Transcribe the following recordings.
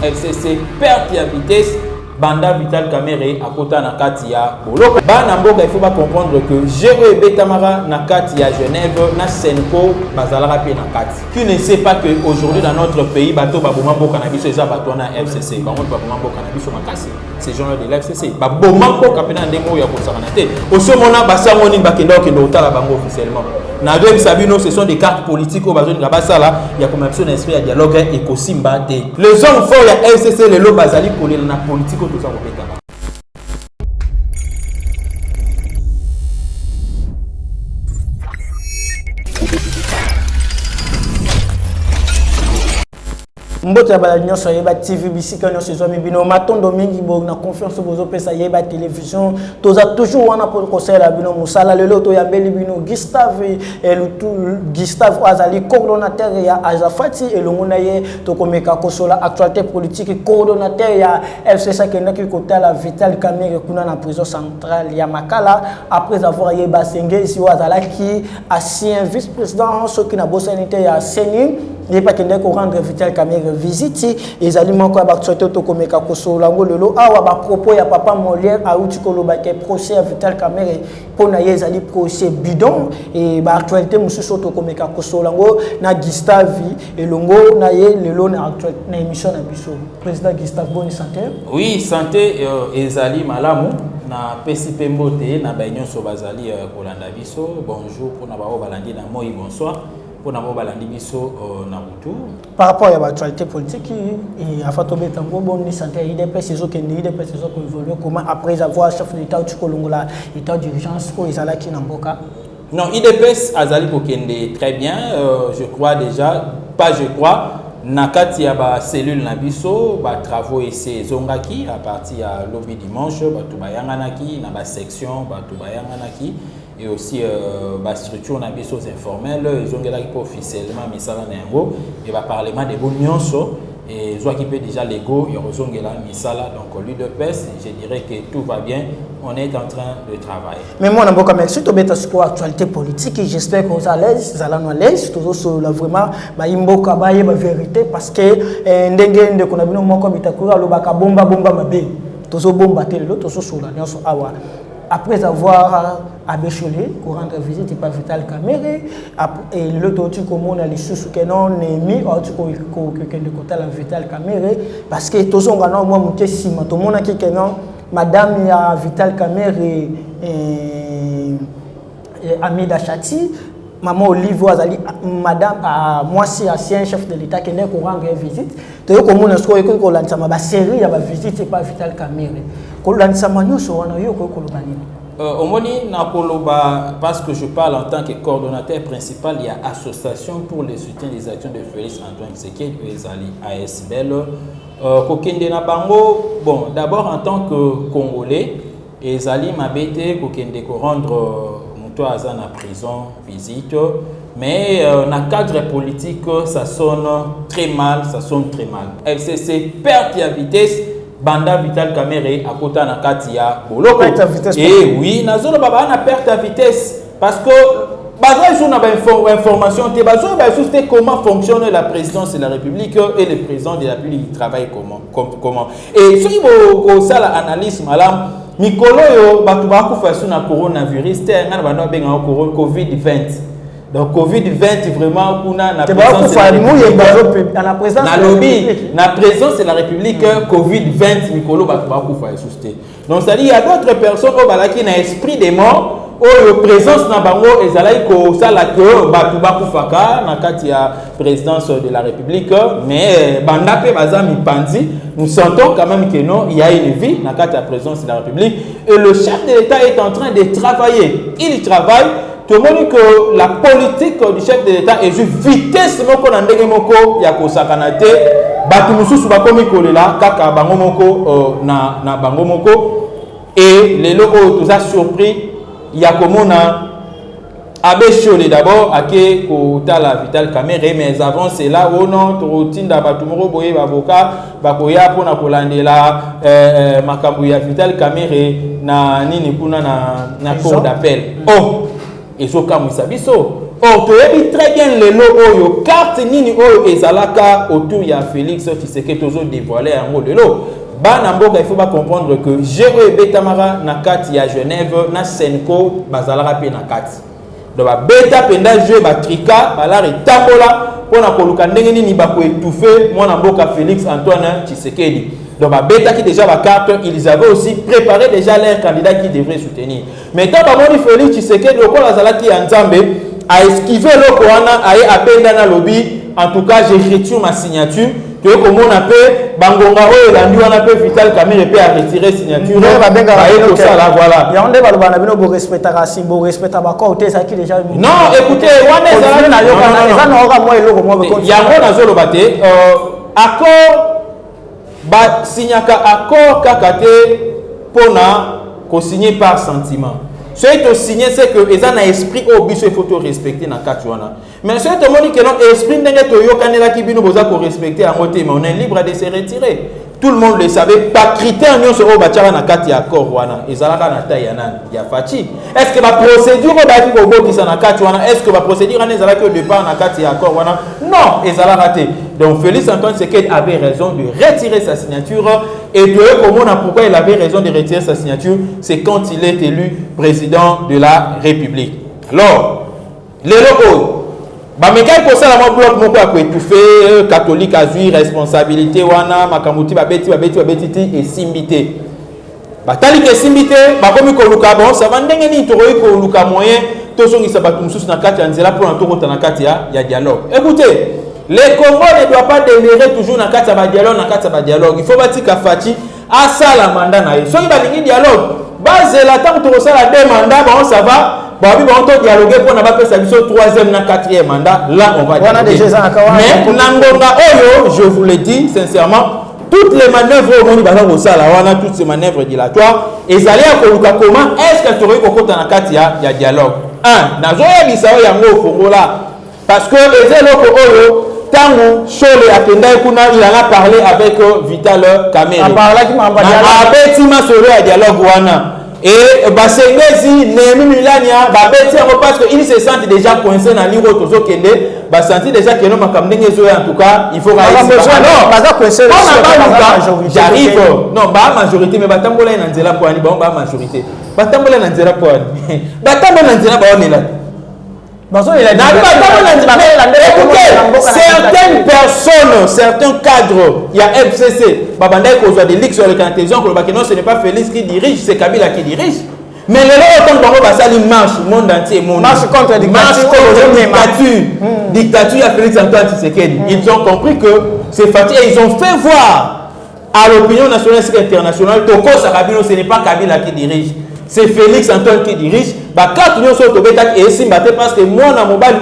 FCC perte ya vitesse banda Vital Kamerhe akota na kati ya boloko bana mboka. Il faut pas comprendre que Géo Betamara na kati ya Genève na Senko bazalaka pe na kati. Qui ne sait pas que aujourd'hui dans notre pays bato baboma mboka na biso eza bato na FCC bango baboma mboka na biso makasi ces gens de l'FCC baboma mboka pe na ndemo ya kosakana te osomona basango ni bakenda okendo otala bango officiellement na deux sabino. Ce sont des cartes politiques au bazoni kabasala ya commission d'esprit ya dialogue et kosimba te les hommes forts ya FCC le lo bazali kolela na politique tout ça kopeka. Mbote ya bala nyonso yeba TV bisika nyonso zo mibino matondo mingi bo na confiance bozo pesa yeba télévision toza toujours wana pour conseiller bino musala lelo to yambeli bino Gustave Gustave azali coordonnateur ya Azafati elongona ye to komeka kosola actualité politique coordonnateur ya FCC kendaki kotala Vital Kamerhe kuna na prison centrale ya Makala après avoir yeba senge ici wazalaki ancien vice-président soki na bosanité ya Seni. Il n'est pas qu'il faut rendre Vital Kamerhe visite. Les aliments qui ont été komeka kosolango lelo awa ba propos ya papa Molière a outi koloba ke procès à Vital Kamerhe pour na yezali procès bidon et ba actualité mususu to komeka kosolango na Gustave elongo na ye lelo na actualité na émission na biso. Président Gustave, bonne santé. Oui, santé ezali malamu na PCP mbote na baignon so bazali kolanda biso. Bonjour pour na ba balandi na moi bonsoir. Pour na balandi biso na retour par rapport à l'actualité politique et à Fatobe Tango bonne santé IDPS ils ont évolué comment après avoir chef de l'État Tchikolongola état d'urgence ko ezala ki na mboka. Non, IDPS azali kokende très bien, je crois déjà pas je crois nakati ya ba cellule na biso ba travaux essai zongaki à partir à lobby dimanche ba to bayanganaki na ba section ba to bayanganaki et aussi la structure na bisos informelle ils ont gagné officiellement misala na yango et va parlement de bonyonso et zo qui peut déjà lego et ils ont gagné misala donc lui de pes je dirais que tout va bien, on est en train de travailler. Mais moi n'importe comment si tu beta sur actualité politique j'espère que vous allez zalano à l'aise toujours sur la vraiment ba imboka ba ye ba vérité parce que ndenge nde kona bino moko bitakura lo baka bomba mabe tozo bomba te lo tozo sur la nyonso awa. Après avoir abécholé, pour rendre visite par Vital Kamerhe, et le totu comme on a les sous que non mis ou tu que de côté la Vital Kamerhe parce que tous on a moi monté si tout le monde a qui non madame ya Vital Kamerhe Amida Chati maman Olive Azali madame moi si ancien chef de l'État qui est pour rendre visite tu sais comme on a ce qu'on lance ma série ya ba visite par Vital Kamerhe ko lance ma nyonso wana yo ko kolobani. Au moni Nakoloba, parce que je parle en tant que coordonnateur principal, il y a Association pour le soutien des actions de Félix Antoine Tshisekedi, ASBL. Kokende na bango, bon, d'abord en tant que Congolais, Ezali Mabete, Kokende ko rendre Mouto Azan à prison, visite, mais dans le cadre politique, ça sonne très mal, FCC perte à vitesse. Banda Vital Kamerhe à côté na katia boloko et oui nazolo baba na perte à vitesse parce que bazai jour na ba information te bazoi ba juste comment fonctionne la présidence de la République et le président de la République travaille comment et ceux qui vont ça la analyse malam mikolo yo batu ba ku fasu na coronavirus te ngana bana benga COVID-20. Donc COVID-20 vraiment kuna na présence na présence de la République COVID-20 Mikolo Bakufa susté. Donc ça dit il y a d'autres personnes au balaki na esprit des morts au présence na bango ezalai ko sala que Bakufaka na kati ya présidence de la République mais banda pe bazami pandi nous sentons quand même que non il y a une vie na kati ya présidence de la République et le chef de l'État est en train de travailler. Il travaille. Tout le monde que la politique du chef de l'État est juste vitesse moko na ndenge moko ya kosakana te batu mususu bakomi kolela kaka bango moko na bango moko et les locaux tout ça surpris ya komona abécholé d'abord ake kotala Vital Kamerhe mais avant cela oh non totinda batu moko boye avocat bakoya pona kolandela makambo ya Vital Kamerhe na nini kuna na cour d'appel oh et so comme ça biso Or, tu as très bien les lots, carte nini oyo ezalaka autour ya Félix Tshisekedi tozo dévoilé en haut de l'eau. Il faut pas comprendre que Géo et Betamara na kati ya Genève na Senko bazalaka pe na kati. Donc beta penda jeu ba trika bala retambola pona koluka ndenge nini ba ko étouffer mwana mboka Félix Antoine Tshisekedi. Donc beta qui déjà ba carte, ils avaient aussi préparé déjà leurs candidats qui devraient soutenir. Mais tant ba moni Félix Tshisekedi ko la zalaki ya Nzambe a esquivé le Koana a appelé dans lobby. En tout cas, j'ai retiré ma signature. Tu vois comment on appelle Bangonga ou Landu on appelle Vital Kamere peut à retirer signature. Tout ça là voilà. Ya onde balobana bino bo respecta kasi bo respecta ba côté ça qui déjà. Non, écoutez, wana ezala na yoka na na oka moi eloko moi be. Yango na zolo bate accord ba signaka accord kakate pona ko signer par sentiment. Ce qui est signé, c'est que les gens ont un esprit au but, il faut te respecter dans le cas. Mais ce qui est que l'esprit n'est pas respecter à côté, mais on est libre de se retirer. Tout le monde le savait. Pas critère, nous sommes au bâtiment dans le cas de l'accord. Est-ce que la procédure est-ce que la procédure est au départ dans le cas de l'accord? Non, ils ont raté. Donc Félix Antoine Tshisekedi avait raison de retirer sa signature. Et de comment pourquoi il avait raison de retirer sa signature, c'est quand il est élu président de la République. Alors, les locaux. Mais quand il ça la bloc mon quoi étouffé catholique a eu responsabilité wana makamuti babeti et simbité. Batali ke simbité ba komi ko luka bon ça va ndenge ni toroyi ko luka moyen to songi sa batu mususu na kati ya nzela pour entoko na kati ya dialogue. Écoutez, les Congo ne doivent pas demeurer toujours na kati ya dialogue, il faut batika fati à ça la mandat na so il va lingi dialogue base la tant to ça la deux mandats bon ça va. Bon, on va dialoguer pour n'a pas fait sa mission 3e na 4e mandat. Là, on va dialoguer. Mais Nangonga Oyo, je vous le dis sincèrement, toutes les manœuvres au monde bazar au sala, on a toutes ces manœuvres dilatoires. Et allez à Koluka comment est-ce que tu aurais au côté na 4 ya dialogue. Un, na zoya bisao ya ngo fongo là parce que les élèves Oyo tango Chole Akenda kuna il a parlé avec Vital Kamere. A parlé qui m'a parlé. Ma solo ya dialogue wana. Et Basengezi, Némi Milania, parce qu'ils se sentent déjà coincés dans l'Iro Tozo Kende, sentent déjà que nous en tout cas, il faut j'arrive. Non, pas majorité, mais Batambola est dans la poignée, pas majorité. Batambola est dans la poignée. Batambola est dans la certaines personnes, certains cadres, il y a FCC, Babandai qui a des ligues sur les télévisions, non, ce n'est pas Félix qui dirige, c'est Kabila qui dirige. Mais les autant de marche, le monde entier, marche contre la dictature. Dictature à Félix Antoine Tshisekedi. Ils ont compris que c'est fatigué. Ils ont fait voir à l'opinion nationale et internationale que ce n'est pas Kabila qui dirige. C'est Félix Antoine qui dirige. Parce que moi, dans mon bal,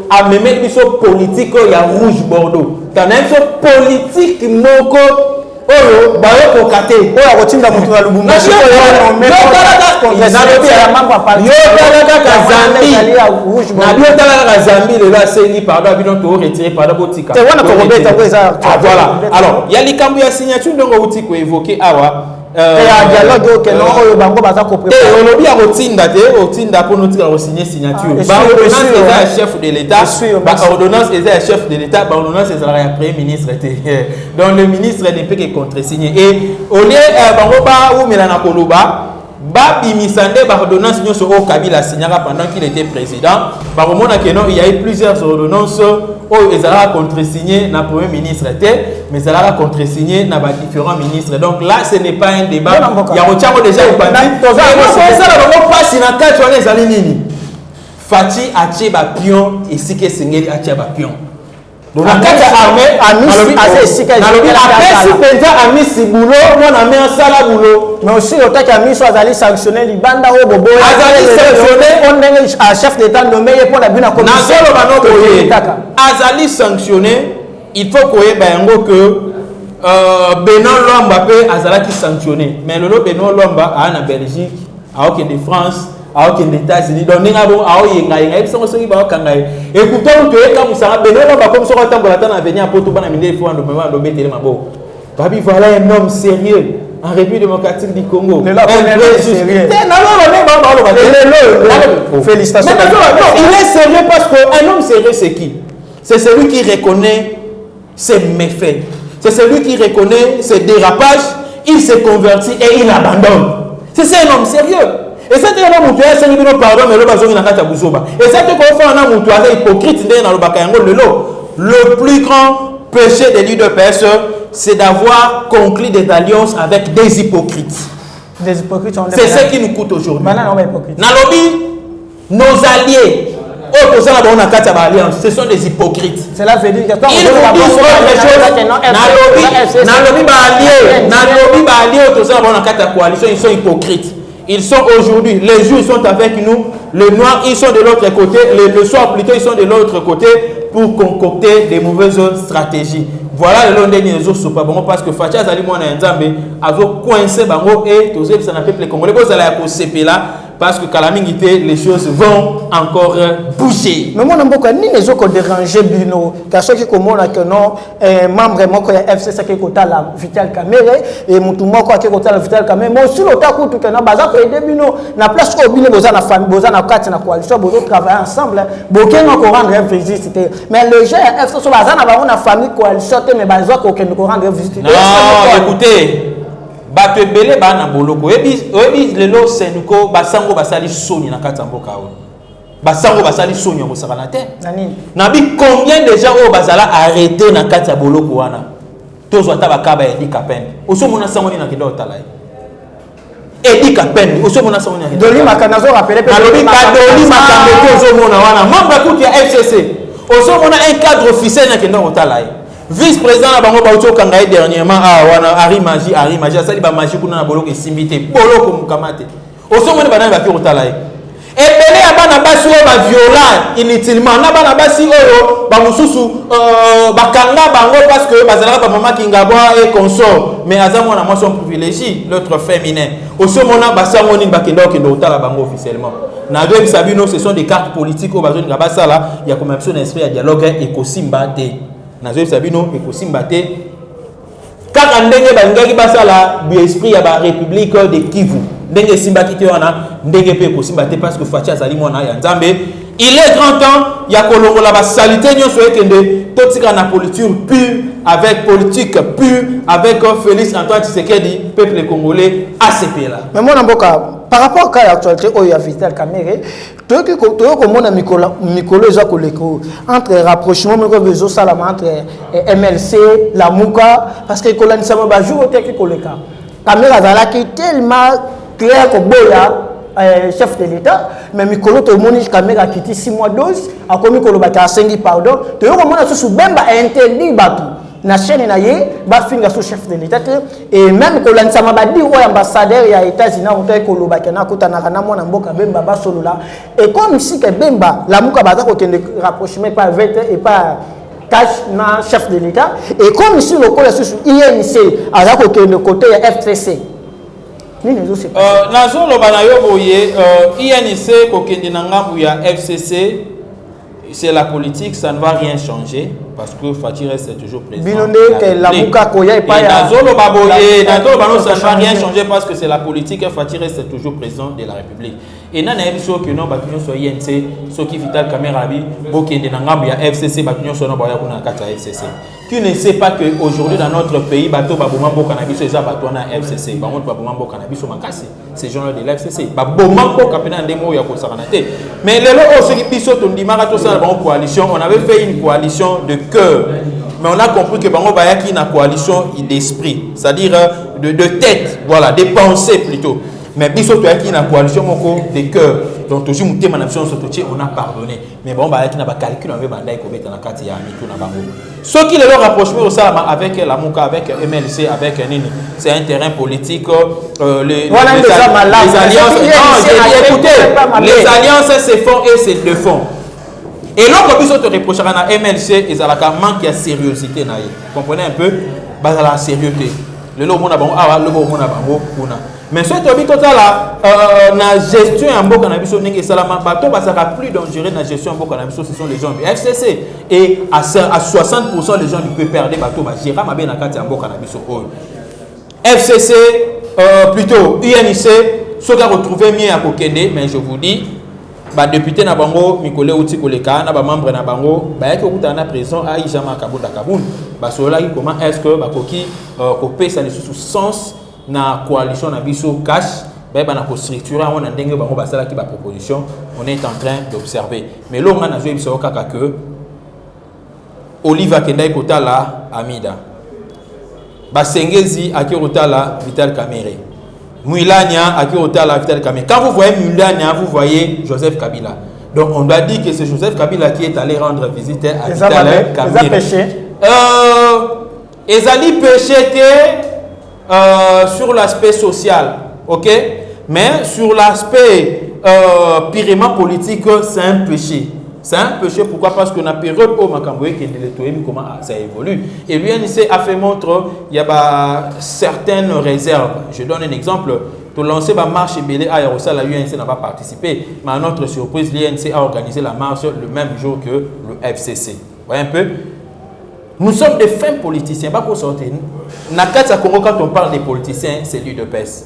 a même une politique, il y a rouge Bordeaux. Il y a une politique moko. Oyo bayo ko kate oyo akotinda mutu na Lubumbashi voilà. Alors il y a les cambios signature donc outil ko évoquer awa dialogue que non oyo bango baza ko préparer on obi akotinda te otinda pour nous signer signature ordonnance est chef de l'état ordonnance est chef de l'état ordonnance est le premier ministre donc le ministre ne peut que contresigner et on est bango ba ou melana koloba ba bimisande ba ordonnance nyoso o Kabila signera pendant qu'il était président ba romona que non il y a eu plusieurs ordonnances o ezala contresigner na premier ministre mais ezala contresigner na ba différents ministres donc là ce n'est pas un débat il y a ochako déjà ipandi ça la bango passe na kati wana ezali nini Fati atie ba pion et sike sengeli atie ba pion donc la carte armée Amis assez Amis boulot on a mis un sala boulot mais aussi le temps qu'Amis soit allé sanctionner les bandes au bobo allé sanctionner on est à chef d'état nommé pour la bonne commission azali sanctionner il faut que bango que Benon Lomba peut azala qui sanctionner mais le Benon Lomba à la Belgique à aucun de France alors que les États-Unis donc ninga bon ao yenga yenga ils sont aussi ba kangai écoutons que quand vous savez Benoît ba comme ça quand on attend à venir pour tout bana minde faut ando mema ando betele mabo babi voilà un homme sérieux en République démocratique du Congo un vrai sérieux non Félicitations. Il est sérieux parce qu'un homme sérieux, c'est qui? C'est celui qui reconnaît ses méfaits. C'est celui qui reconnaît ses dérapages, il se convertit et il abandonne. C'est ça un homme sérieux. Et c'est un homme qui a un pardon, mais le et c'est un homme qui est hypocrite. Le plus grand péché des leaders PS, c'est d'avoir conclu des alliances avec des hypocrites. Des hypocrites. C'est ce qui nous coûte aujourd'hui. Nalobi, nos alliés, ce sont des hypocrites. Cela veut dire que quand ils vous disent autre chose. Nalobi, ils sont hypocrites. Ils sont aujourd'hui, les jours ils sont avec nous, les noirs ils sont de l'autre côté, le soir plutôt ils sont de l'autre côté pour concocter des mauvaises stratégies. Voilà le long des réseaux super bon parce que Fatia Zali Mwana Nzambe a coincé bango et tous les peuple congolais vous allez à CP là parce que calamité les choses vont encore bouger. Mais moi n'importe ni les autres déranger bino car ceux qui commandent que non membre moko ya FCC qui kota la Vital Kamerhe et mutu moko qui kota la Vital Kamerhe mais aussi l'autre coup que na baza ko aider bino na place ko bino boza na famille boza na kati na coalition bozo travailler ensemble bokenga ko rendre visite mais le jeu FCC so baza na ba na famille coalition mais baza ko rendre visite. Non écoutez bato ebele ba na boloko oyebi lelo senuko basango basali soni na kati ya mboka oyo basango basali soni ya kosaka na te nabi combien de gens oyo bazala arrêté na kati ya boloko wana tozwa ata bakaba Edi Kapende osomona sango nini nakende otala ye Edi Kapende osomona sango nini nakende Doli Makanazo rappelé alobi Doli Makambe osomona wana membre akuti ya FCC osomona un cadre officiel nakende otala ye vice-président na bango bauti okanga dernièrement wana Ari Magie asali ba magie kuna na boloko esimbite boloko mukamate osomoni bana ba ki otala ye ebele ya bana basi oyo ba violent inutilement na bana basi oyo ba mususu bakanga bango parce que bazalaka ba mama kingabwa et consort mais azamo na motion privilégié l'autre féminin osomona basango nini bakenda okenda otala bango officiellement na deux sabino ce sont des cartes politiques au bazoni ngabasala ya commission esprit ya dialogue et kosimba te nazo sabino ekosimba te kaka ndenge bangaki basala bi esprit ya ba république de Kivu ndenge simba kite wana ndenge pe ekosimba te parce que Fatia azali mwana ya Nzambe il est grand temps ya kolongola ba salité nyonso ekende totika na politique pure avec politique pure avec Félix Antoine Tshisekedi peuple congolais ACP là mais moi namboka par rapport à l'actualité où il y a Vital Kamerhe toi comme on a Mikolo eza koleko entre rapprochement mais besoin salama entre MLC la Muka parce que kolani sama ba jour te ki koleka Kamerhe azala ki tellement clair ko boya chef de l'État mais Mikolo to moni Kamerhe a quitté 6 mois dose a komi kolobaka asengi pardon to yo komona susu bemba interdit batu na chaîne na ye ba finga sous chef de l'État et même kolani sama ba di o ambassadeur ya États-Unis on tay kolobaka na kutana na mona mboka bemba ba solo là et comme si que bemba la muka baza ko kende rapprochement pas vete et pas cash na chef de l'État et comme si le col sous INC aza ko kende côté ya FCC nazo loba na yo boye INC ko kende na ngambu ya FCC c'est la politique, ça ne va rien changer parce que Fati reste toujours présent. Ça ne va rien changer parce que c'est la politique, Fati reste toujours présent de la République. Et nan ebiso que non batunyo so INC, so ki Vital Kamerhe bokende na ngambu ya FCC batunyo so no baya kuna kata FCC. Tu ne sais pas que aujourd'hui dans notre pays bato baboma boka na biso eza bato na FCC, ba monte baboma boka na biso makasi. Ces gens de l'FCC, baboma boka pena ndemo ya ko sakana te. Mais lelo o so ki biso to ndimaka to sa ba coalition, on avait fait une coalition de cœur. Mais on a compris que bango bayaki na coalition d'esprit, c'est-à-dire de tête, voilà, des pensées plutôt. Mais biso to yaki na coalition moko de cœur. Donc toujours mutema na biso sototie on a pardonné. Mais bon bayaki na ba calcul avec bandai ko beta na kati ya mitu na bango. Ce qui le rapprochement au Salama avec la Mouka, avec MLC, avec Nini, c'est un terrain politique. Les alliances, les alliances se font et se défont. Et l'autre plus te reprochera à MLC et à la manque de sérieuxité. Vous comprenez un peu? La sérieuxité. Le lot mona bango awa le bo mona bango kuna. Mais ce tobi total na gestion en boka na biso ndenge salama bato basaka plus dangereux na gestion en boka na biso ce sont les gens du FCC et à 60% les gens du peut perdre bato ba gérer mabe na kati en boka na biso oyo. FCC plutôt UNIC ce qu'a retrouvé mieux à Kokende, mais je vous dis, bah député na bango Mikole Outi Koleka na ba membre na bango ba yaki okuta na prison a Ijama Kabunda Kabun ba sola comment est-ce que ba koki kopé ça sous sens na coalition na biso cash ba na ko structurer on ndenge bango ba sala ki ba proposition on est en train d'observer mais là on a joué biso kaka que Oliva Kendai Kotala Amida ba Sengezi aki Kotala Vital Kamerhe Mouilania à qui la Vital Kamerhe. Quand vous voyez Mouilania, vous voyez Joseph Kabila. Donc on doit dire que c'est Joseph Kabila qui est allé rendre visite à Vital Kamerhe. Ezali péché sur l'aspect social, ok? Mais sur l'aspect purement politique, c'est un péché. C'est un péché, pourquoi? Parce qu'on a période au Makamboué qui est comment ça évolue. Et l'UNC a fait montre, il y a certaines réserves. Je donne un exemple. Pour lancer ma marche belé à Yarossa, la UNC n'a pas participé. Mais à notre surprise, l'UNC a organisé la marche le même jour que le FCC. Vous voyez un peu? Nous sommes des fins politiciens. Pas pour sortir. Nakatsa Congo, quand on parle des politiciens, c'est lui de pèse.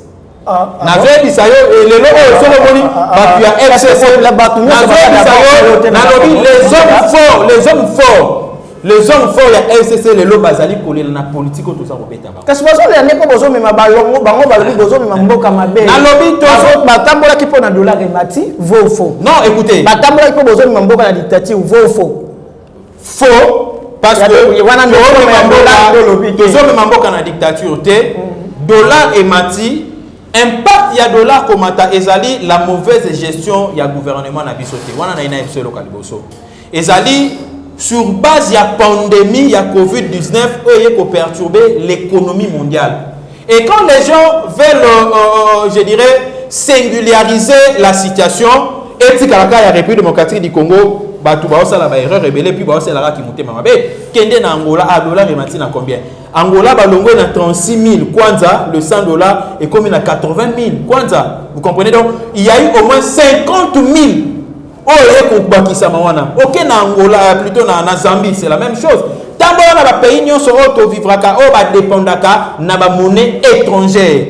Les hommes forts, il y a FCC, les lots basali collés dans la politique, tout ça, on peut tabac. Qu'est-ce que vous avez pas besoin de ma ballon, bango balobi besoin de ma mboka mabe. Na lobby to batambola qui pona dollar et mati, vaut faux. Non, écoutez. Batambola qui besoin de ma mboka la dictature, vaut faux. Faux parce que wana mboka na dictature té, dollar et mati impact il y a dollar comme ta ezali la mauvaise gestion il y a gouvernement na bisoté. Wana na ina FCC local boso. Ezali sur base de la pandémie, il y a Covid-19, eux, ils ont perturbé l'économie mondiale. Et quand les gens veulent, je dirais, singulariser la situation, et si la République démocratique du Congo, tout va ça la erreur rebelle, puis va ça la qui monte mamabe. Kende na Angola, à dollar et maintenant à combien? Angola balongo na 36 000 kwanza, le 100 dollars est comme à 80 000 kwanza. Vous comprenez donc? Il y a eu au moins 50 000. Ok, na Angola, plutôt na Zambie, c'est la même chose. Tant que les pays n'y sont pas dépendants de la monnaie étrangère.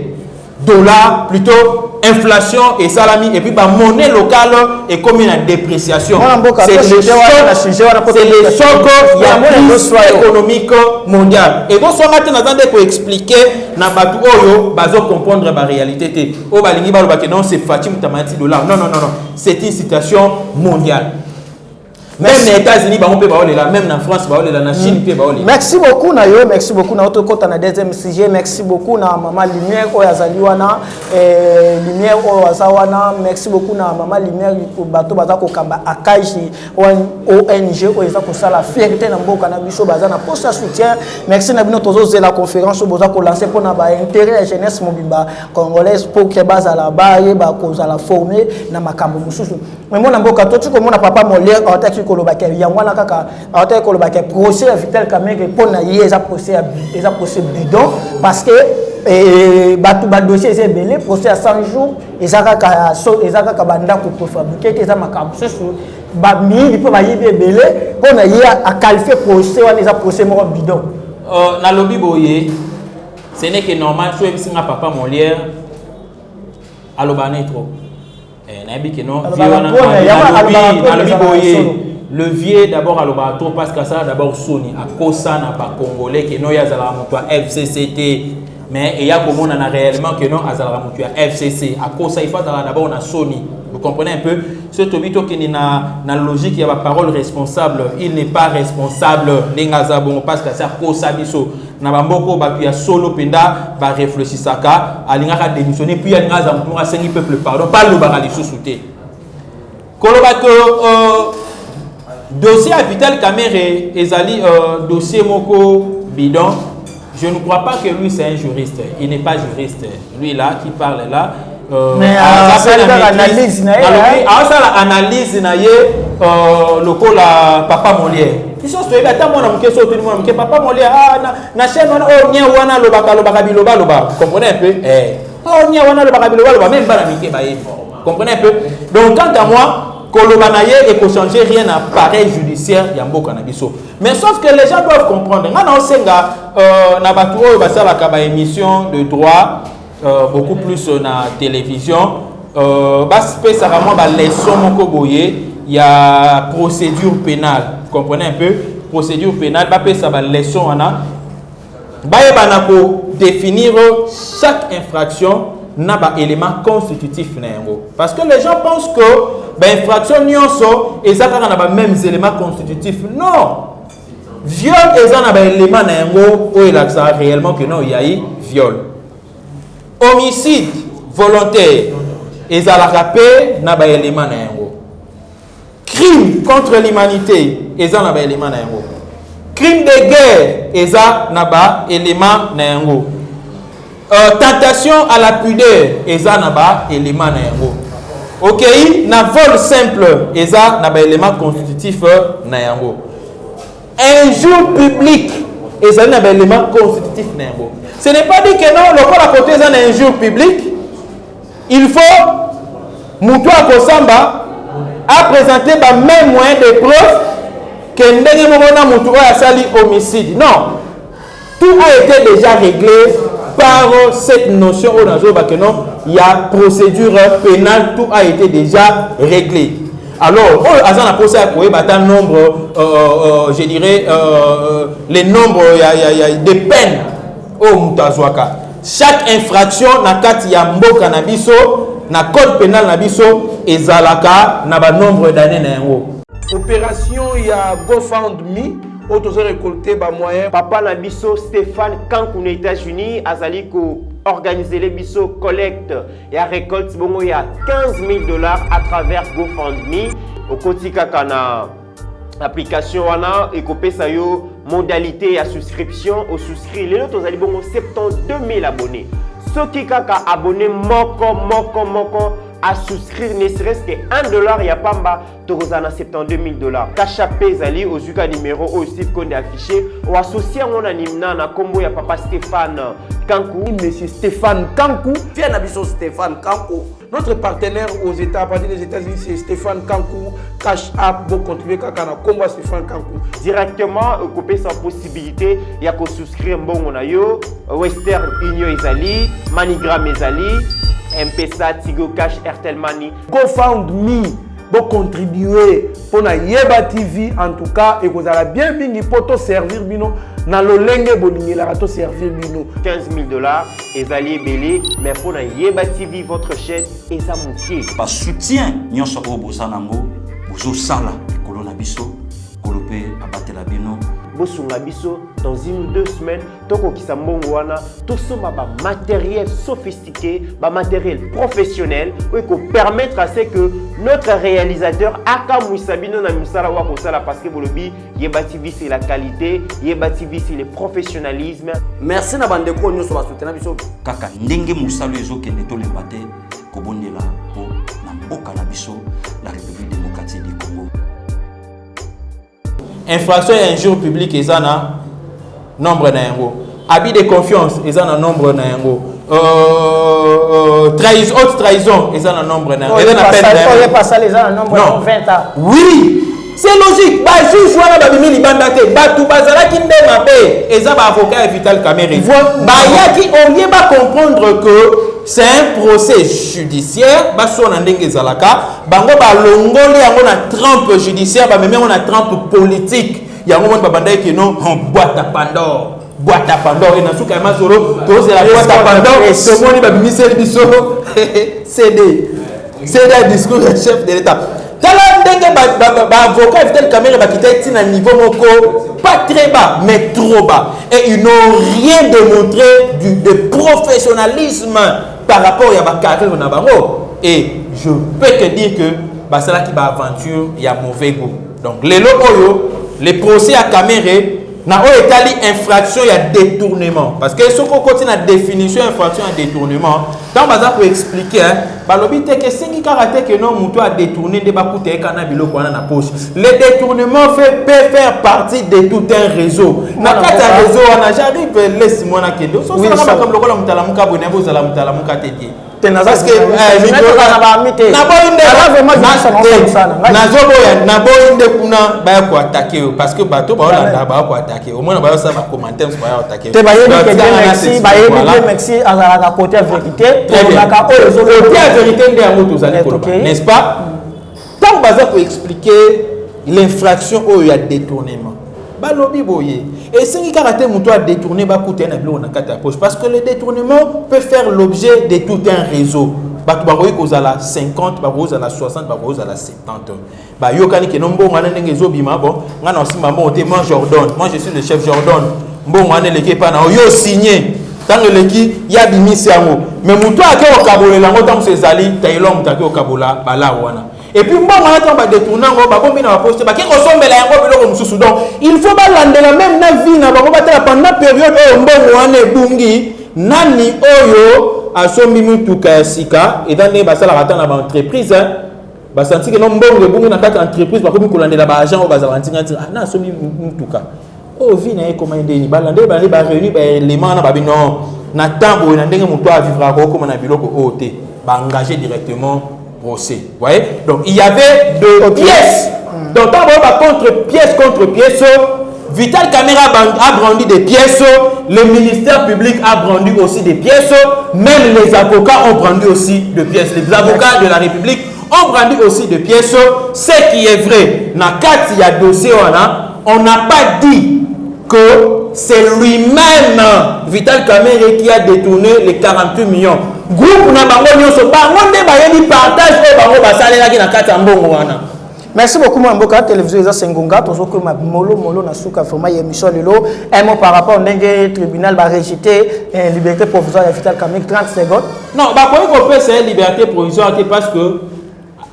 Dollar, plutôt inflation et salami, et puis la monnaie locale est comme une dépréciation. C'est le choc économique mondial. Et donc, si on a pour expliquer, on comprendre la réalité. Non, c'est Fatim Tamati dollar. Non, c'est une situation mondiale. Même les États-Unis, même en France, en Chine, merci beaucoup, Nayo. Merci beaucoup, notre côté na deuxième sujet. Merci beaucoup, na Maman Lumière, Oyazaliwana, Lumière, Oyazawana. Merci beaucoup, na Maman Lumière, Bato Bazako Kamba, Akaji, ONG, Oyazako Sala, Fierté, Nambo, Canabiso, Bazana, pour sa soutien. Merci, Nabino Tozo, de la conférence, Bozako lancé pour l'intérêt de la jeunesse mobile congolaise, pour que Bazala Baye, Bakoza la former, Namakambo Moussou. Mais mon Nambo, quand tu comme papa Molière, kolobaka yangwana kaka autant kolobaka procès Vital Kamerhe pour na yeza procès bidon parce que batu ba dossier c'est belé procès à 100 jours ezaka banda ko fabriquer que ça makambo sur ba mi peut ba yebe belé pour na ya a qualifier procès wana eza procès mo bidon na lobby boye ce n'est que normal so ebisinga papa Molière alobane trop nabi que non le vieux d'abord à l'obato parce que ça d'abord Sony à Kosa n'a pas congolais que non yazala mutua FCCT mais il y a comme on a réellement que non azala mutua FCC à Kosa il faut d'abord on a Sony. Vous comprenez un peu ce tobito qui n'est na logique il y a la parole responsable il n'est pas responsable n'engaza bon parce que ça Kosa biso na bamboko ba puis solo penda va réfléchir ça ka alingaka démissionner puis alingasa mutua 5 peuple pardon pas le barali sous-souté kolobako dossier à Vital Kamerhe ezali dossier moko bidon. Je ne crois pas que lui c'est un juriste. Il n'est pas juriste. Lui là qui parle là. Mais analyse na analyse na ye loko la papa Molière. Ils sont stoyés attends moi na muke so tout moi muke papa Molière na chaîne on nia wana lobaka biloba. Comprenez un peu on nia wana lobaka biloba même pas na muke ba ye. Comprenez un peu. Donc quant à moi Kolobanaye et qu'on change rien à pareil judiciaire Yambo Kanabiso. Mais sauf que les gens doivent comprendre. Maintenant, on sait que Nabatu va faire la émission de droit beaucoup plus na télévision. Ça vraiment la leçon il y a procédure pénale. Vous comprenez un peu? Procédure pénale, ça va leçon définir chaque infraction n'a pas élément constitutif. Parce que les gens pensent que l'infraction et ça n'a même éléments constitutifs. Non! Viol et ça n'a pas élément où il a réellement que non, il y a eu viol. Homicide volontaire et ça n'a pas élément. Crime contre l'humanité et ça n'a pas élément. Crime de guerre et ça n'a pas élément. Tentation à la pudeur et ça n'a pas élément. Ok, na vol simple et ça n'a pas élément constitutif. Injure public et ça n'a pas élément constitutif. Ce n'est pas dit que non, le corps à côté c'est un injure public. Il faut Moutoua Kosamba a présenté le même moyen de preuve que Ndenge Moutoua a sali homicide. Non, tout a été déjà réglé par cette notion où il y a procédure pénale, tout a été déjà réglé. Alors, on a posé à quoi nombre, je dirais, les nombres des peines au Moutazouaka. Chaque infraction n'a qu'à y a mbo cannabiso, na code pénal nabiso et zalaka n'a pas nombre d'années na opération il y a GoFundMe auto récolter ba moyen papa nabiso Stéphane Kankou aux États-Unis azali ko organiser les biso collecte et récolte bongo il y a $15,000 à travers GoFundMe au kotika kana application wana et kopesa yo modalité à souscription au souscrit les autres allez bon 72 000 abonnés ceux qui kaka abonné moko à souscrire ne serait-ce que $1 ya pamba tozana $72 000 kachapé zali au zuka numéro au Steve Konde affiché ou associé on animna na combo ya papa Stéphane Kankou monsieur Stéphane Kankou vient nabiso Stéphane Kankou notre partenaire aux États, à partir des États-Unis, c'est Stéphane Kankou. Cash App, vous contribuez à combat Stéphane Kankou. Directement, couper sans possibilité, il y a qu'à souscrire bon on a yo, Western Union Ezali, Manigram Ezali, M-Pesa, Tigo Cash, Airtel Money. GoFundMe, vous contribuer pour la Yeba TV en tout cas et vous allez bien pour te servir bino. Na lolenge bolingi la rato servir bino $15,000 ezali belé mais pour na Yeba TV votre chaîne et ça montier par soutien nyonso o bozanango bozo sala kolona biso kolope abatela bino bosunga biso dans 1 ou 2 semaines toko kisambongo wana tout ça ba matériel sophistiqué ba matériel professionnel pour permettre à ce que notre réalisateur aka muisabino na misala wa kosala parce que bolobi Yeba TV c'est la qualité Yeba TV c'est le professionnalisme merci na bande ko nyonso ba soutenir biso kaka ndenge musalo ezokende to lembate kobondela po na mboka na biso la République démocratique du Congo. Infraction et injure publique, ils ont un nombre d'euros. Abus de confiance, ils ont un nombre d'euros. Trahison, haute trahison, ils ont un nombre d'euros. Ils ont un pas les un nombre de 20 ans. Oui, c'est logique. Bah, juste voilà, bah, mimi libandate. Bah, tout bazala qui ne m'a pas. Ils ont un avocat et vital caméra. Bah, il y a qui on vient pas comprendre que c'est un procès judiciaire. Bah, sur un dengue zalaka. Bango ba longole yango na trempe judiciaire ba même on a trempe politique yango mon babanda qui non boîte à Pandore et na suka ma solo to c'est la boîte à Pandore to moni ba ministère biso CD discours du chef de l'état tala ndenge ba avocat tel caméra ba kitati na niveau moko pas très bas mais trop bas et ils n'ont rien démontré de professionnalisme par rapport à ba carrière na bango. Et je peux te dire que bah, c'est là qui va aventure, il y a mauvais goût. Donc les locaux, les procès à caméra, na État infraction, il y a détournement. Parce que ce qu'on continue la définition infraction et détournement, tant que pour expliquer, l'objet que c'est qui caractère que non, mouton a détourné des bakouté et canabilo qu'on a na poche. Le détournement peut faire partie de tout un réseau. Na kata réseau, on a j'arrive laisse moi na kendo. So c'est comme le kola mutala muka boné, vous allez mutala muka tédié. parce que naboinde kuna baya ko attaquer parce que bato ba olanda ba ko attaquer au moins ba ça ba commentaire ba attaquer te ba merci ba merci à la côté vérité la vérité ndio tozali ko n'est-ce pas tant baza ko expliquer l'infraction où il y a détournement balobi boye et si il caractère muto a détourné ba coûter na bilo na kata poche parce que le détournement peut faire l'objet de tout un réseau ba ko kozala 50 ba kozala 60 ba kozala 70 ba yokani ke nombo ngana ndenge zobima bon ngana osimba mo te moi Jordan moi je suis le chef Jordan mbongo ngana leke pa na yo signé tant leki ya bimisi yango mais muto ake okabolela ngo tant sezali tailo mutake okabola bala wana et puis moi on va détourner on va bomber na poste ba ki kosombela yango biloko mususu donc il faut balandela même na vie na bango batala pendant période oyo mbongo wana ebungi nani oyo asombi mutuka ya sika etande basala rata na ba entreprise ba senti que no mbongo ebungi na kata entreprise ba komi kolandela ba agent o bazala ntinga na asombi mutuka o vie na ekomande ni balandela ba réunir ba élément na ba bino na tambo na ndenge muto a vivre ko koma na biloko o te ba engager directement procès. Vous voyez? Donc il y avait deux pièces. Donc on va pièce contre pièce. Vital Caméra a brandi des pièces. Le ministère public a brandi aussi des pièces. Même les avocats ont brandi aussi des pièces. Les avocats de la République ont brandi aussi des pièces. Ce qui est vrai, il y a dossier, on n'a pas dit que c'est lui-même, Vital Caméra, qui a détourné les 48 millions. Groupe na bango nyonso bango nde bayeli partage o bango basalela ki na kati ya mbongo wana. Merci beaucoup Mboka télévision eza Sengonga tozo ma molo na suka vraiment émission lelo un mot par rapport ndenge tribunal ba rejeter liberté provisoire ya Vital Caméra 30 secondes. Non, ba ko peut c'est liberté provisoire parce que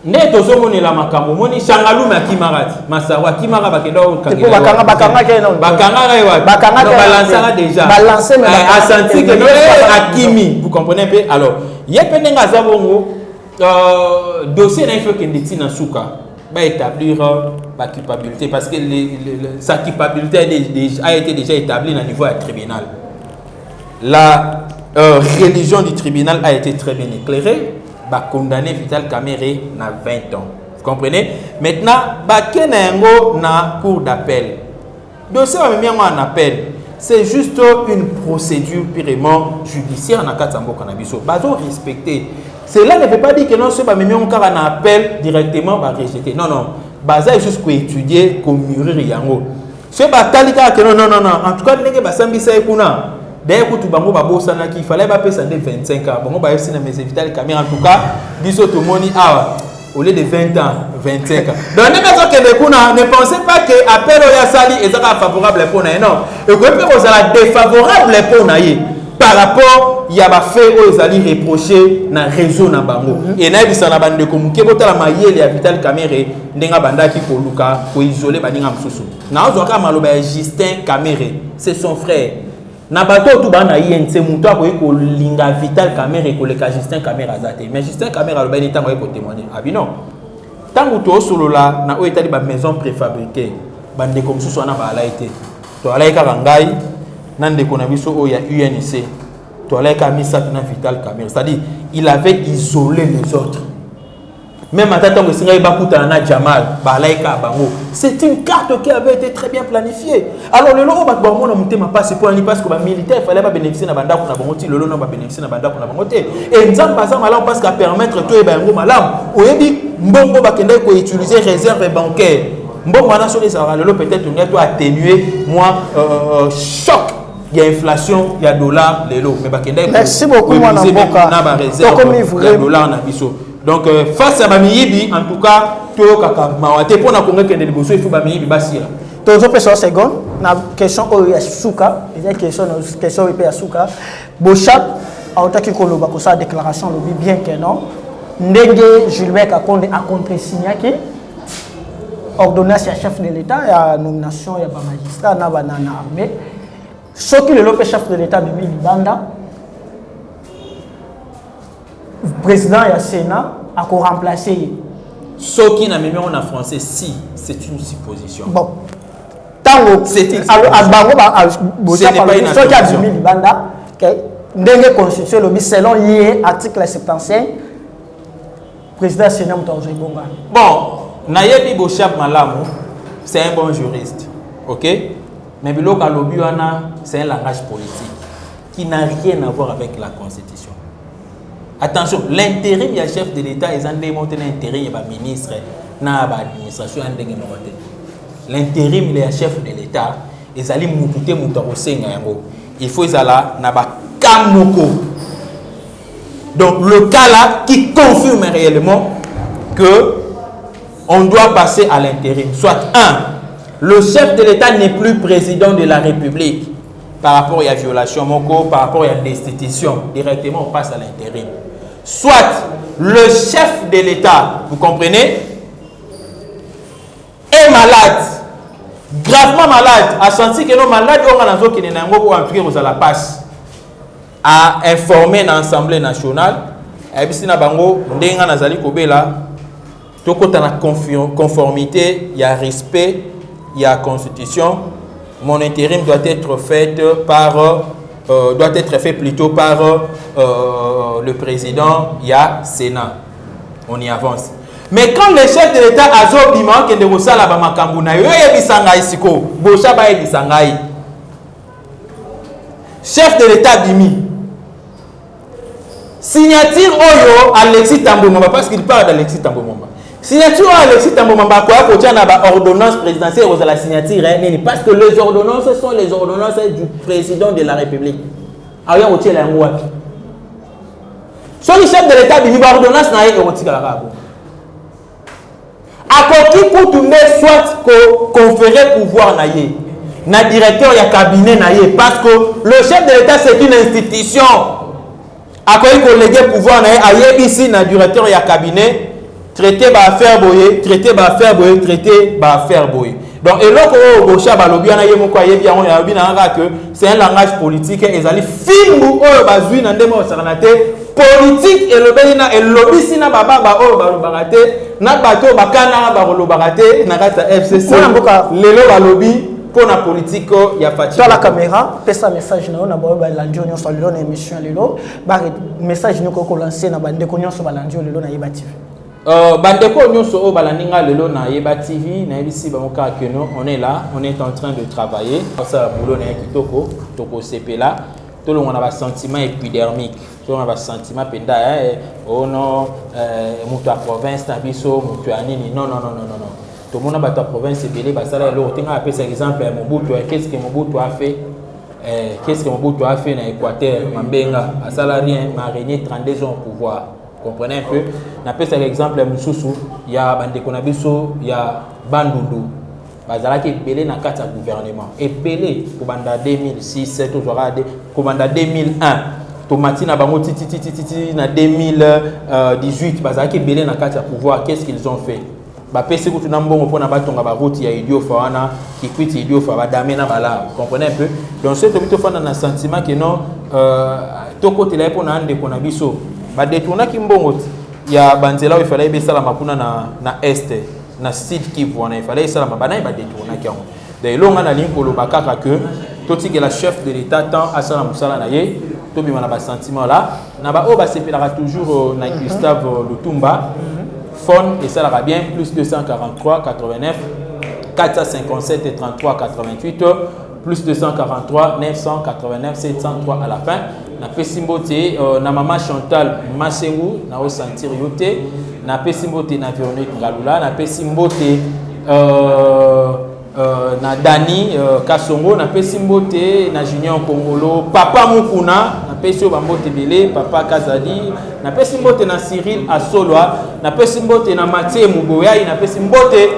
ne tozo monela makambo moni Shangalou na Kimarati Masawa Kimara bakenda o kangela. Bakanga ke non. Bakanga rewa. Bakanga balancera déjà. Balancer mais asenti que Akimi, vous comprenez un peu. Alors, yependenga zabongo dossier na il faut que ndeti na suka ba établir la culpabilité parce que sa culpabilité a été déjà établie au niveau du tribunal. La religion du tribunal a été très bien éclairée. Ba condamné Vital Caméra na 20 ans. Vous comprenez? Maintenant, ba kenengo na cour d'appel. Dossier va même en appel. C'est juste une procédure purement judiciaire na katambo cannabis. Bazo respecter. Cela ne veut pas dire que non, ce pas même on car en appel directement va rejeter. Non non. Baza juste pour étudier comme mûrir yango. Ce ba talika que non. En tout cas, ndenge basambi sa ekuna. D'ailleurs, tout bango babosana qui fallait pas payer 25 ans. Bango ba yesi na mes Vital Caméra en tout cas, biso to moni awa au lieu de 20 ans, 25 ans. Donc ne pensez pas que appel au Sali est favorable pour nous. Non. Et que peut être défavorable pour nous. Par rapport il y a ba fait aux ali reprocher na réseau na bango. Et na bisa na bande ko muke botala mayele ya Vital Caméra ndenga banda ki ko luka ko isoler baninga msusu. Na ozoka maloba Justin Caméra, c'est son frère. Na bato tout ba na INC muto ko linga Vital Caméra ko le Justin Caméra zate. Mais Justin Caméra lo ba ni tango ko témoigner. Abi non. Tango to solo la na o etali ba maison préfabriquée. Bande comme sous na ba la été. To ala ka ngai nande ko na biso o ya UNC. To ala ka misa na Vital Caméra. C'est-à-dire il avait isolé les autres. Même à tant que Singaï Bakuta na Jamal, Balaika Bango, c'est une carte qui avait été très bien planifiée. Alors le logo Bakbamo na mutema passe pour parce que les militaires fallait pas bénéficier na banda kuna bangoti, le logo na bénéficier na banda kuna bangote. Et nzamba za malam parce qu'à permettre tout et bango malam. Oyebi mbongo bakende ko utiliser réserve bancaire. Mbongo wana sur les arales peut-être on doit atténuer moins choc. Il y a inflation, il y a dollar, les lots. Mais bakende. Merci beaucoup Mwana Mboka. Na ba réserve. Il y a dollar na biso. Donc face à Bamiyibi, en tout cas, tout kaka mawate pour na congrès que de bosso il faut Bamiyibi basira. Tozo peso seconde na question o ya suka, il question ya suka. Bochap autaki koloba ko sa déclaration lobi bien que non. Ndenge Gilbert Kakonde a contre-signé qui ordonnance ya chef de l'état ya nomination ya ba magistrat na banana armée. Ce qui le lopé chef de l'état Bibi Libanda président et Sénat a remplacé. Ce qui n'a même en français, si, c'est une supposition. Bon. Tango, c'est une alors, ce n'est pas une supposition. ndenge constitution lobi selon lié article 75 président Sénat Moutonzo Ibonga. Bon, Nayebi Bochab Malamu, c'est un bon juriste, ok? Mais Biloka Lobiwana, c'est un langage politique qui n'a rien à voir avec la Constitution. Attention, l'intérim, il y a chef de l'État, ils ont démonté l'intérim, il y a ministre, il y a l'administration, l'intérim, il y a chef de l'État, ils ont moutoute moutarosé, il faut qu'ils aient Kamoko. Donc le cas là qui confirme réellement que on doit passer à l'intérim. Soit le chef de l'État n'est plus président de la République par rapport à la violation Moko, par rapport à la destitution. Directement on passe à l'intérim. Soit le chef de l'État, vous comprenez, est malade, gravement malade, a senti que nos malades ont la passe à informer l'Assemblée nationale. Et puis, conformité, il y a respect, il y a constitution. Mon intérim doit être fait plutôt par le président, il y a Sénat. On y avance. Mais quand le chef de l'État a zobima que de rosala ba makambu na yo ebisanga isiko, bocha ba ebisanga yi. Chef de l'État bimi. Signature Oyo Alexis Tambo Mamba, parce qu'il parle d'Alexis Tambo Mamba. Signature Alexis Tambo Mamba, quoi, pour dire ordonnance présidentielle aux la signature, parce que les ordonnances sont les ordonnances du président de la République. Alors, on tient la mouapi. Soit le chef de l'État, il y a ordonnance, il y a ordonnance. À côté, pour tourner, soit conférer pouvoir, na directeur, il y a cabinet, parce que le chef de l'État, c'est une institution. À quoi il collègue pouvoir na ici na directeur ya cabinet traiter ba affaire boyer traiter ba affaire boyer traiter ba affaire boyer. Donc et là ko bocha ba lobi na yemo ko yebi on ya lobi na que c'est un langage politique et ezali film ou bazui na ndemo sarnate politique et lobeli na lobby sina baba ba o ba lobagate na bato bakana ba lobagate na kata FCC lelo ba lobby pour la politique, il y a pas de la caméra, pesa message na on a ba landio nyo solo na émission lelo, ba message nous ko lancer na bande ko nyo so ba landio lelo na Yeba TV. Bande ko nyo so ba laninga lelo na Yeba TV, na ibisi ba moka que non, on est là, on est en train de travailler. Ça boulot na kitoko, toko CP là, tout le monde a un sentiment épidermique. Tout le monde a un sentiment penda oh non, mutu a province na biso, mutu anini non. Tout le monde a battu la province et belé, ça là l'autre. On a appelé cet exemple Mobutu. Qu'est-ce que Mobutu a fait? Qu'est-ce que Mobutu a fait dans l'Équateur? Mambenga, ça là rien, m'a régné 32 ans au pouvoir. Vous comprenez un peu? On a appelé cet exemple Moussoussou. Il y a Bandekonabiso, il y a Bandundu. Bazala qui est belé dans le gouvernement. Et belé pour Banda 2006, 7 pour Banda 2001. Tomati na bango titi na 2018. Bazala qui est belé dans le pouvoir. Qu'est-ce qu'ils ont fait? Vous comprenez un peu? Donc c'est un sentiment que non il y a Banzela il fallait baisser la mapuna na est na sud qui voit il fallait ça la mabana il va détourner qui de longa na ligne pour le bakaka que tout que la chef de l'État tant à ça la musala na ye to bima na ba sentiment là na ba o ba sepelera toujours na Gustave Lutumba. Phone et ça va bien, plus 243 89 457 et 33 88 plus 243 989 703 à la fin. Na pesimbote na maman Chantal Masengu na o sentir yote na pesimbote na Véronique Ngalula na pesimbote na Dani Kasongo na pesimbote na Junior Kongolo Papa Mukuna na pesio bambote belé Papa Kazadi na pesimbote na Cyril Asolwa na pesimbote na Mathieu Muboya na pesimbote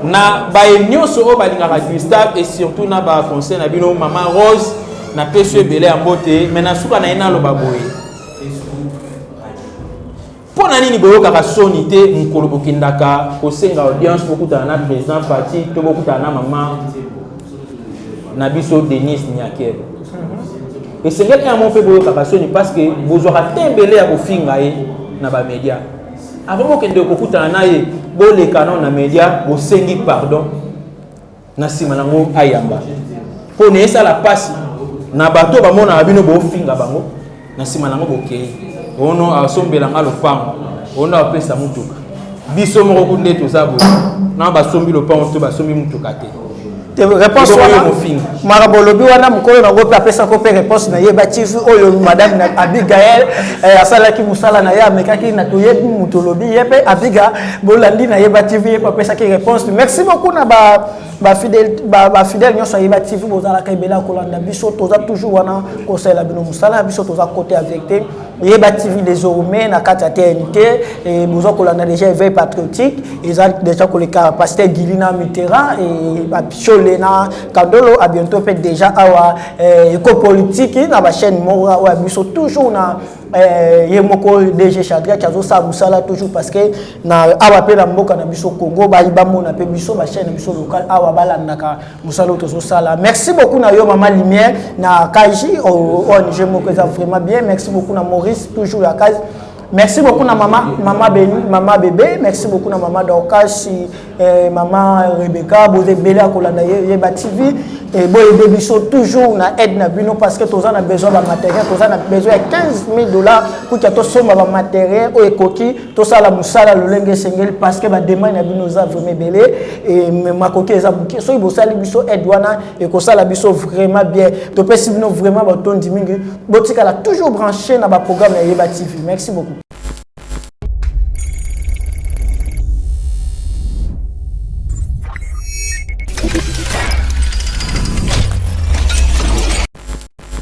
na baenyoso o balingaka Gustave et surtout na ba conseil na bino Maman Rose na pesio belé ambote mais na suka na ina lo baboye pour nani ni boyo kaka sonité mukolo bokindaka kosenga audience bokuta na président parti to bokuta na maman na biso Denis Nyakel et c'est quelqu'un mon fait boyo kaka soni parce que vous aura tembelé à kofinga e na ba média avant que de kokuta na ye bolé canon na média bo sengi pardon na sima nango ayamba pour ne ça la passe na bato ba mona bino bo finga bango na sima nango bokei ono asombela nga lopango ono apesa mutuka biso moko kunde tozabo na basombi lopango to basombi mutuka te réponse wana marabolobi wana mukolo na gope apesa ko pe réponse na yeba TV oyo madame Abigail asalaki musala na ya mekaki na toyebi mutolobi yepe Abiga bolandi na yeba TV yepa apesa ki réponse. Merci beaucoup na ba fidèle nyonso yeba TV bozala ka ibela kolanda biso toza toujours wana conseil la bino musala biso toza côté avec te yeba TV désormais na kata TNT et bozo kolanda déjà éveil patriotique ils ont déjà koleka pasteur Guilina Mitterrand et Papicho Lena Kadolo à bientôt peut déjà awa éco-politique na ba chaîne mora wa biso toujours na yemoko DG Chadria kazo sa musala toujours parce que na awa pe na mboka na biso Congo ba ibamo na pe biso ba chaîne biso local awa balandaka musala tozo sala. Merci beaucoup na yo Maman Lumière na Kaji ONG moko ça vraiment bien. Merci beaucoup na Maurice toujours la case. Merci beaucoup na maman bébé, merci beaucoup na maman Dorcas, maman Rebecca, Bozé Bélé à Kolanda Yeba TV et boy baby so toujours na aide na bino parce que tous on a besoin de matériel, tous on a besoin de $15,000 pour que tout somme ba matériel o ekoki, tout ça la musala lolenge sengel parce que ba demande na bino za vraiment belé et ma koki eza buki so ibo sali biso aide wana et ko sala biso vraiment bien. To pesi bino vraiment ba ton dimingi, botika la toujours branché na ba programme Yeba TV. Merci beaucoup.